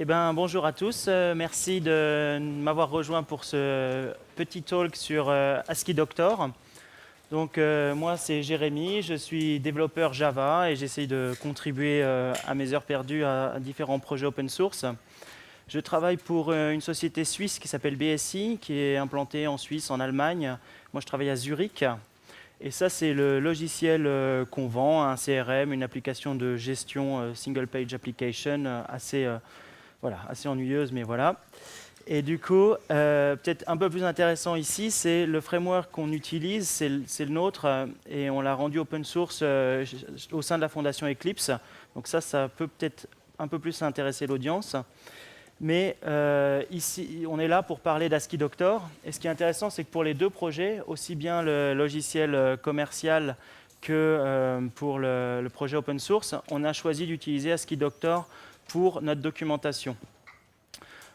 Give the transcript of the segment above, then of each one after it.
Eh ben, bonjour à tous, merci de m'avoir rejoint pour ce petit talk sur ASCII Doctor. Donc moi c'est Jérémy, je suis développeur Java et j'essaye de contribuer à mes heures perdues à différents projets open source. Je travaille pour une société suisse qui s'appelle BSI, qui est implantée en Suisse, en Allemagne. Moi je travaille à Zurich. Et ça, c'est le logiciel qu'on vend, un CRM, une application de gestion single page application assez ennuyeuse, mais voilà. Et du coup, peut-être un peu plus intéressant ici, c'est le framework qu'on utilise, c'est le nôtre, et on l'a rendu open source au sein de la fondation Eclipse. Donc ça peut peut-être un peu plus intéresser l'audience. Mais ici, on est là pour parler d'ASCII Doctor. Et ce qui est intéressant, c'est que pour les deux projets, aussi bien le logiciel commercial que pour le projet open source, on a choisi d'utiliser ASCII Doctor pour notre documentation.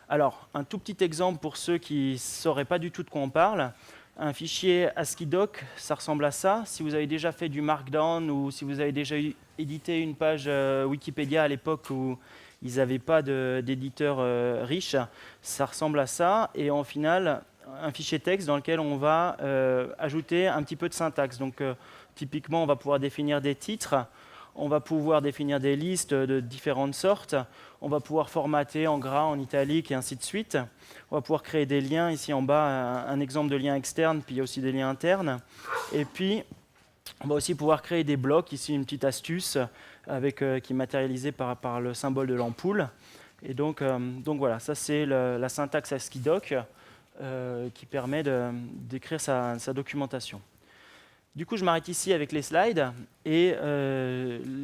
Alors, un tout petit exemple pour ceux qui ne sauraient pas du tout de quoi on parle. Un fichier ASCII doc, ça ressemble à ça. Si vous avez déjà fait du Markdown ou si vous avez déjà édité une page Wikipédia à l'époque où ils n'avaient pas d'éditeur riche, ça ressemble à ça. Et en final, un fichier texte dans lequel on va ajouter un petit peu de syntaxe. Donc, typiquement, on va pouvoir définir des titres. On va pouvoir définir des listes de différentes sortes. On va pouvoir formater en gras, en italique et ainsi de suite. On va pouvoir créer des liens. Ici en bas, un exemple de lien externe, puis il y a aussi des liens internes. Et puis, on va aussi pouvoir créer des blocs. Ici, une petite astuce qui est matérialisée par le symbole de l'ampoule. Et donc voilà, ça c'est la syntaxe ASCII doc qui permet d'écrire sa documentation. Du coup, je m'arrête ici avec les slides et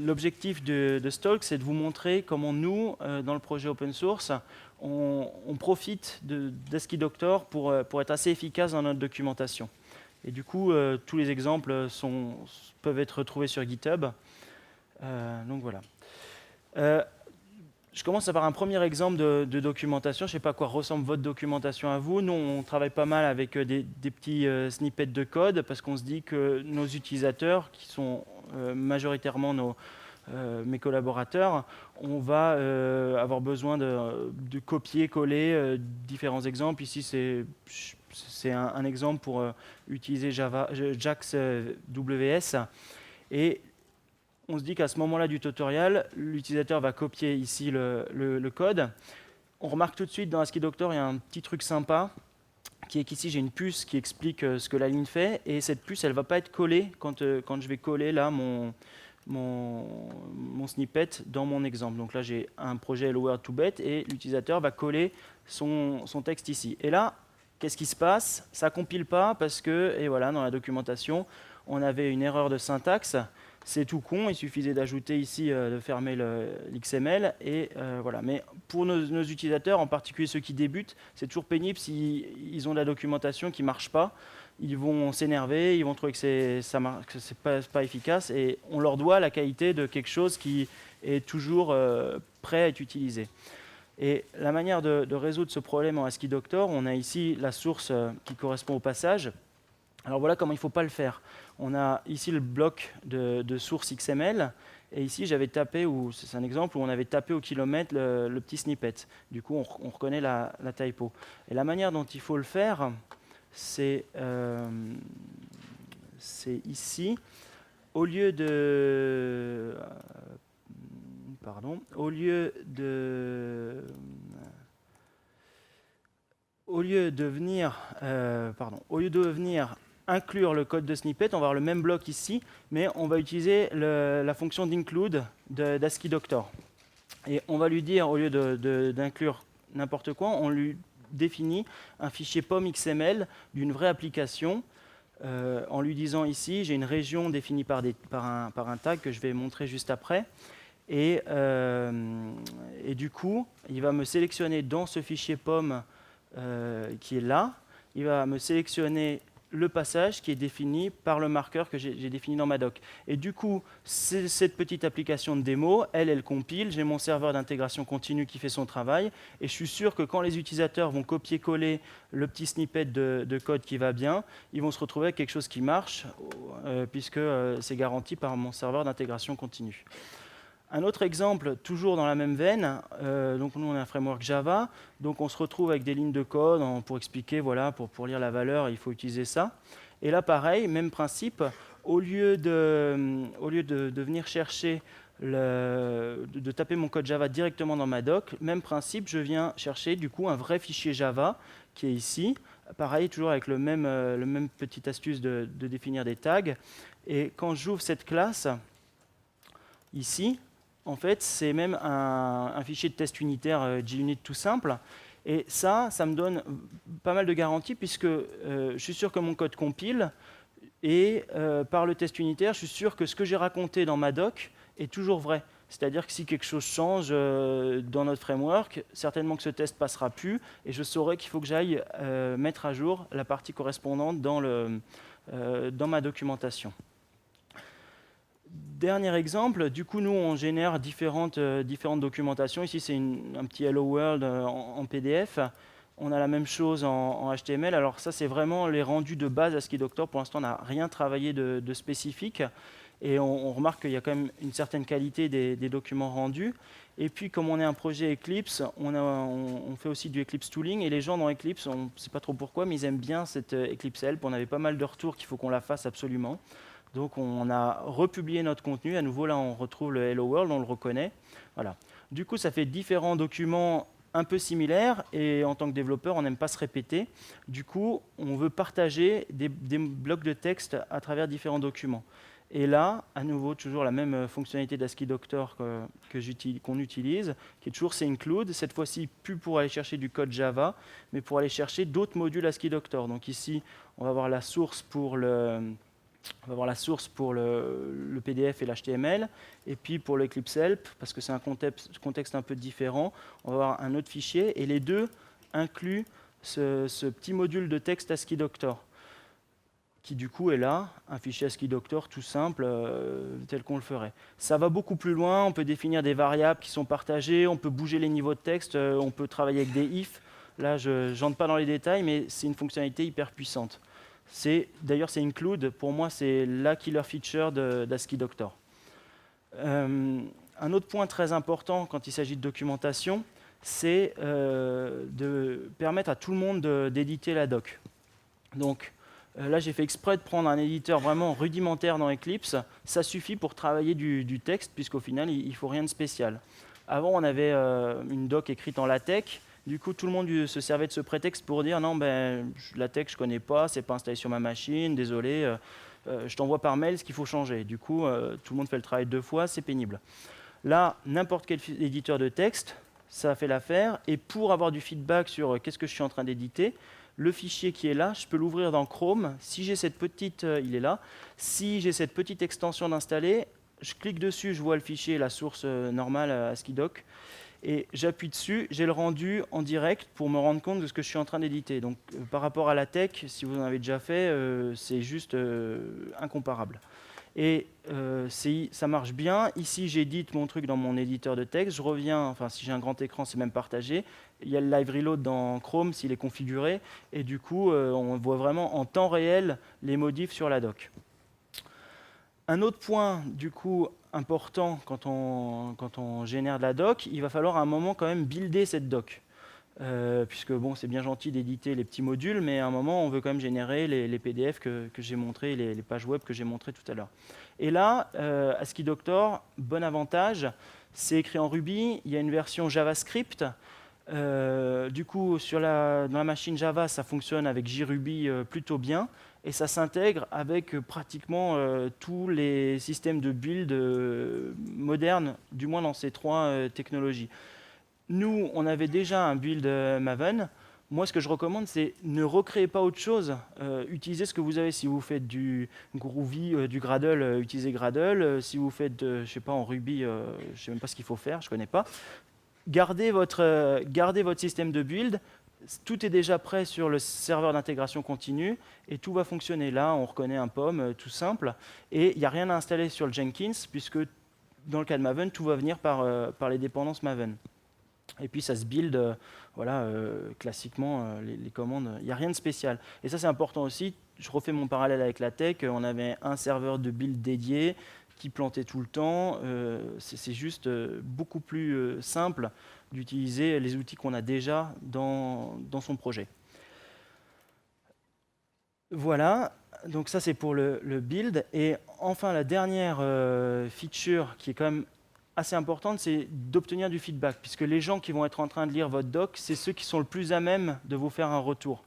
l'objectif de ce talk, c'est de vous montrer comment nous, dans le projet open source, on profite d'ASCII Doctor pour être assez efficace dans notre documentation. Et du coup, tous les exemples peuvent être retrouvés sur GitHub. Donc voilà. Je commence par un premier exemple de documentation. Je ne sais pas à quoi ressemble votre documentation à vous. Nous, on travaille pas mal avec des petits snippets de code parce qu'on se dit que nos utilisateurs, qui sont majoritairement mes collaborateurs, on va avoir besoin de copier-coller différents exemples. Ici, c'est un exemple pour utiliser JAX WS. Et on se dit qu'à ce moment-là du tutoriel, l'utilisateur va copier ici le code. On remarque tout de suite dans ASCII Doctor, il y a un petit truc sympa, qui est qu'ici j'ai une puce qui explique ce que la ligne fait, et cette puce, elle ne va pas être collée quand je vais coller là mon snippet dans mon exemple. Donc là, j'ai un projet Hello World to Bet, et l'utilisateur va coller son texte ici. Et là, qu'est-ce qui se passe? Ça ne compile pas parce que, et voilà, dans la documentation, on avait une erreur de syntaxe. C'est tout con, il suffisait d'ajouter ici, de fermer l'XML, et voilà. Mais pour nos utilisateurs, en particulier ceux qui débutent, c'est toujours pénible s'ils ont de la documentation qui ne marche pas. Ils vont s'énerver, ils vont trouver que c'est pas efficace, et on leur doit la qualité de quelque chose qui est toujours prêt à être utilisé. Et la manière de résoudre ce problème en ASCII Doctor, on a ici la source qui correspond au passage. Alors voilà comment il ne faut pas le faire. On a ici le bloc de source XML, et ici j'avais tapé, c'est un exemple où on avait tapé au kilomètre le petit snippet. Du coup on reconnaît la typo. Et la manière dont il faut le faire, c'est ici. Au lieu de venir inclure le code de snippet, on va avoir le même bloc ici, mais on va utiliser la fonction d'include d'ASCII Doctor. Et on va lui dire, au lieu d'inclure n'importe quoi, on lui définit un fichier POM XML d'une vraie application, en lui disant ici, j'ai une région définie par un tag que je vais montrer juste après. Et du coup, il va me sélectionner dans ce fichier POM qui est là, il va me sélectionner le passage qui est défini par le marqueur que j'ai défini dans ma doc. Et du coup, cette petite application de démo, elle compile, j'ai mon serveur d'intégration continue qui fait son travail, et je suis sûr que quand les utilisateurs vont copier-coller le petit snippet de code qui va bien, ils vont se retrouver avec quelque chose qui marche, puisque c'est garanti par mon serveur d'intégration continue. Un autre exemple, toujours dans la même veine, donc nous on a un framework Java, donc on se retrouve avec des lignes de code pour expliquer, voilà, pour lire la valeur, il faut utiliser ça. Et là pareil, même principe, au lieu de venir chercher, de taper mon code Java directement dans ma doc, même principe, je viens chercher du coup un vrai fichier Java qui est ici. Pareil, toujours avec le même petite astuce de définir des tags. Et quand j'ouvre cette classe, ici, en fait, c'est même un fichier de test unitaire JUnit tout simple. Et ça me donne pas mal de garanties puisque je suis sûr que mon code compile et par le test unitaire, je suis sûr que ce que j'ai raconté dans ma doc est toujours vrai. C'est-à-dire que si quelque chose change dans notre framework, certainement que ce test passera plus et je saurai qu'il faut que j'aille mettre à jour la partie correspondante dans ma documentation. Dernier exemple, du coup, nous, on génère différentes documentations. Ici, c'est un petit Hello World en PDF. On a la même chose en HTML. Alors ça, c'est vraiment les rendus de base ASCII Doctor. Pour l'instant, on n'a rien travaillé de spécifique. Et on remarque qu'il y a quand même une certaine qualité des documents rendus. Et puis, comme on est un projet Eclipse, on fait aussi du Eclipse Tooling. Et les gens dans Eclipse, on ne sait pas trop pourquoi, mais ils aiment bien cette Eclipse Help. On avait pas mal de retours qu'il faut qu'on la fasse absolument. Donc on a republié notre contenu. À nouveau, là, on retrouve le Hello World, on le reconnaît. Voilà. Du coup, ça fait différents documents un peu similaires. Et en tant que développeur, on n'aime pas se répéter. Du coup, on veut partager des blocs de texte à travers différents documents. Et là, à nouveau, toujours la même fonctionnalité d'ASCII Doctor qu'on utilise, qui est toujours c'est include. Cette fois-ci, plus pour aller chercher du code Java, mais pour aller chercher d'autres modules ASCII Doctor. Donc ici, on va avoir la source pour le PDF et l'HTML, et puis pour l'Eclipse Help, parce que c'est un contexte un peu différent, on va avoir un autre fichier, et les deux incluent ce petit module de texte ASCII Doctor, qui du coup est là, un fichier ASCII Doctor tout simple, tel qu'on le ferait. Ça va beaucoup plus loin, on peut définir des variables qui sont partagées, on peut bouger les niveaux de texte, on peut travailler avec des ifs. Là, je n'entre pas dans les détails, mais c'est une fonctionnalité hyper puissante. D'ailleurs, c'est include, pour moi, c'est la killer feature d'ASCII Doctor. Un autre point très important quand il s'agit de documentation, c'est de permettre à tout le monde d'éditer la doc. Donc là, j'ai fait exprès de prendre un éditeur vraiment rudimentaire dans Eclipse. Ça suffit pour travailler du texte, puisqu'au final, il ne faut rien de spécial. Avant, on avait une doc écrite en LaTeX. Du coup, tout le monde se servait de ce prétexte pour dire non, LaTeX, je ne connais pas, c'est pas installé sur ma machine, désolé, je t'envoie par mail ce qu'il faut changer. Du coup, tout le monde fait le travail 2 fois, c'est pénible. Là, n'importe quel éditeur de texte, ça fait l'affaire. Et pour avoir du feedback sur qu'est-ce que je suis en train d'éditer, le fichier qui est là, je peux l'ouvrir dans Chrome. Si j'ai cette petite, il est là. Si j'ai cette petite extension d'installer, je clique dessus, je vois le fichier, la source normale ASCII Doc. Et j'appuie dessus, j'ai le rendu en direct pour me rendre compte de ce que je suis en train d'éditer. Donc par rapport à la tech, si vous en avez déjà fait, c'est juste incomparable. Et ça marche bien. Ici, j'édite mon truc dans mon éditeur de texte. Je reviens, enfin si j'ai un grand écran, c'est même partagé. Il y a le live reload dans Chrome s'il est configuré. Et du coup, on voit vraiment en temps réel les modifs sur la doc. Un autre point, du coup, important quand on génère de la doc, il va falloir à un moment quand même builder cette doc. Puisque bon, c'est bien gentil d'éditer les petits modules, mais à un moment, on veut quand même générer les PDF que j'ai montrés, les pages web que j'ai montrées tout à l'heure. Et là, ASCII Doctor, bon avantage, c'est écrit en Ruby, il y a une version JavaScript. Du coup, dans la machine Java, ça fonctionne avec JRuby plutôt bien. Et ça s'intègre avec pratiquement tous les systèmes de build modernes, du moins dans ces 3 technologies. Nous, on avait déjà un build Maven. Moi, ce que je recommande, c'est ne recréez pas autre chose. Utilisez ce que vous avez. Si vous faites du Groovy, du Gradle, utilisez Gradle. Si vous faites, je ne sais pas, en Ruby, je ne sais même pas ce qu'il faut faire, je ne connais pas. Gardez votre système de build. Tout est déjà prêt sur le serveur d'intégration continue et tout va fonctionner. Là, on reconnaît un POM tout simple et il n'y a rien à installer sur le Jenkins puisque dans le cas de Maven, tout va venir par les dépendances Maven. Et puis ça se build, classiquement, les commandes, il n'y a rien de spécial. Et ça, c'est important aussi. Je refais mon parallèle avec la tech. On avait un serveur de build dédié qui plantait tout le temps. C'est juste beaucoup plus simple d'utiliser les outils qu'on a déjà dans son projet. Voilà, donc ça c'est pour le build. Et enfin, la dernière feature qui est quand même assez importante, c'est d'obtenir du feedback, puisque les gens qui vont être en train de lire votre doc, c'est ceux qui sont le plus à même de vous faire un retour.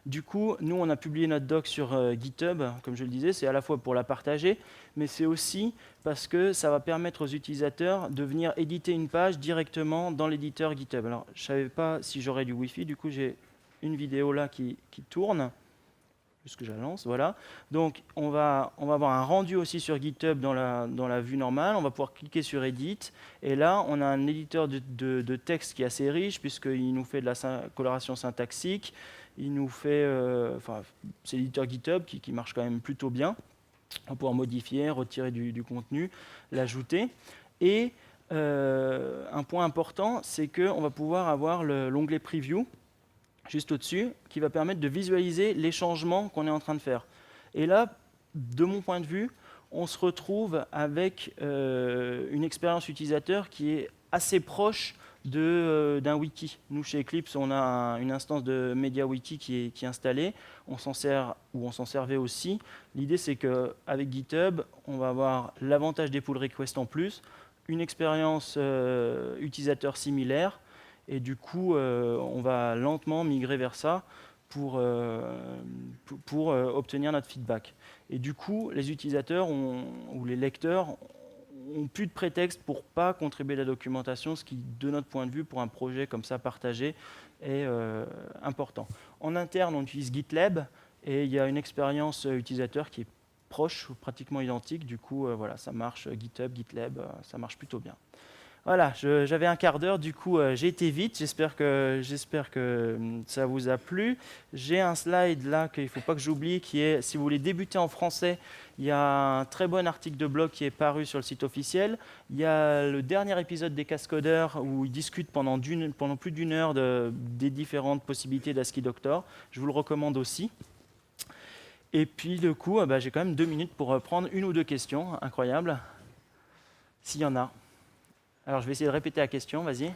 Du coup, nous, on a publié notre doc sur GitHub, comme je le disais, c'est à la fois pour la partager, mais c'est aussi parce que ça va permettre aux utilisateurs de venir éditer une page directement dans l'éditeur GitHub. Alors, je ne savais pas si j'aurais du Wi-Fi, du coup, j'ai une vidéo là qui tourne. Juste que je la lance, voilà. Donc, on va avoir un rendu aussi sur GitHub dans la vue normale. On va pouvoir cliquer sur Edit. Et là, on a un éditeur de texte qui est assez riche, puisqu'il nous fait de la coloration syntaxique. Il nous fait... c'est l'éditeur GitHub qui marche quand même plutôt bien. On va pouvoir modifier, retirer du contenu, l'ajouter. Et un point important, c'est qu'on va pouvoir avoir l'onglet Preview, juste au-dessus, qui va permettre de visualiser les changements qu'on est en train de faire. Et là, de mon point de vue, on se retrouve avec une expérience utilisateur qui est assez proche d'un wiki. Nous, chez Eclipse, on a une instance de MediaWiki qui est installée. On s'en sert, ou on s'en servait aussi. L'idée, c'est qu'avec GitHub, on va avoir l'avantage des pull requests en plus, une expérience utilisateur similaire, et du coup, on va lentement migrer vers ça pour obtenir notre feedback. Et du coup, les utilisateurs ou les lecteurs n'ont plus de prétexte pour ne pas contribuer à la documentation, ce qui, de notre point de vue, pour un projet comme ça partagé, est important. En interne, on utilise GitLab, et il y a une expérience utilisateur qui est proche ou pratiquement identique. Du coup, voilà, ça marche, GitHub, GitLab, ça marche plutôt bien. Voilà, j'avais un quart d'heure, du coup j'ai été vite, j'espère que ça vous a plu. J'ai un slide là qu'il ne faut pas que j'oublie, qui est, si vous voulez débuter en français, il y a un très bon article de blog qui est paru sur le site officiel. Il y a le dernier épisode des Cascodeurs où ils discutent pendant plus d'une heure des différentes possibilités d'ASCII Doctor. Je vous le recommande aussi. Et puis du coup, j'ai quand même 2 minutes pour prendre une ou deux questions, incroyable, s'il y en a. Alors, je vais essayer de répéter la question, vas-y.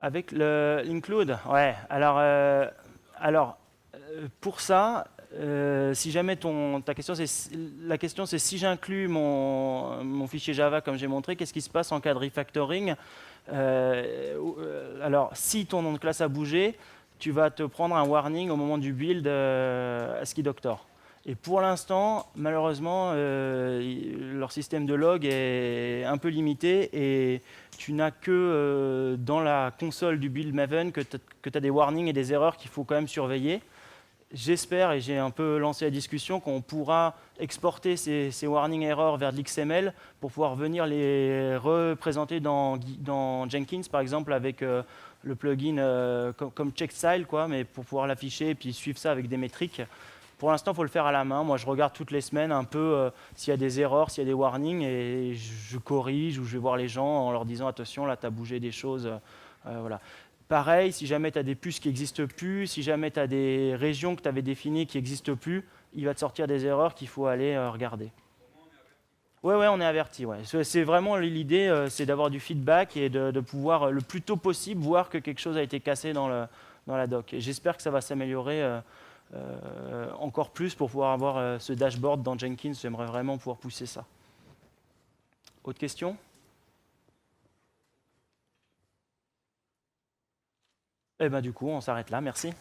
Avec l'include, ouais. Alors, pour ça, si jamais la question c'est si j'inclus mon fichier Java comme j'ai montré, qu'est-ce qui se passe en cas de refactoring? Alors, si ton nom de classe a bougé, tu vas te prendre un warning au moment du build ASCII Doctor. Et pour l'instant, malheureusement, leur système de log est un peu limité et tu n'as que dans la console du build Maven que tu as des warnings et des erreurs qu'il faut quand même surveiller. J'espère, et j'ai un peu lancé la discussion, qu'on pourra exporter ces warning errors vers de l'XML pour pouvoir venir les représenter dans Jenkins, par exemple, avec le plugin comme checkstyle, mais pour pouvoir l'afficher et puis suivre ça avec des métriques. Pour l'instant, il faut le faire à la main. Moi, je regarde toutes les semaines un peu s'il y a des erreurs, s'il y a des warnings, et je corrige ou je vais voir les gens en leur disant « Attention, là, tu as bougé des choses. Voilà. Pareil, si jamais tu as des puces qui n'existent plus, si jamais tu as des régions que tu avais définies qui n'existent plus, il va te sortir des erreurs qu'il faut aller regarder. Oui, on est averti. Ouais. C'est vraiment l'idée, c'est d'avoir du feedback et de pouvoir le plus tôt possible voir que quelque chose a été cassé dans la doc. Et j'espère que ça va s'améliorer encore plus pour pouvoir avoir ce dashboard dans Jenkins. J'aimerais vraiment pouvoir pousser ça. Autre question? Eh bien, du coup, on s'arrête là. Merci.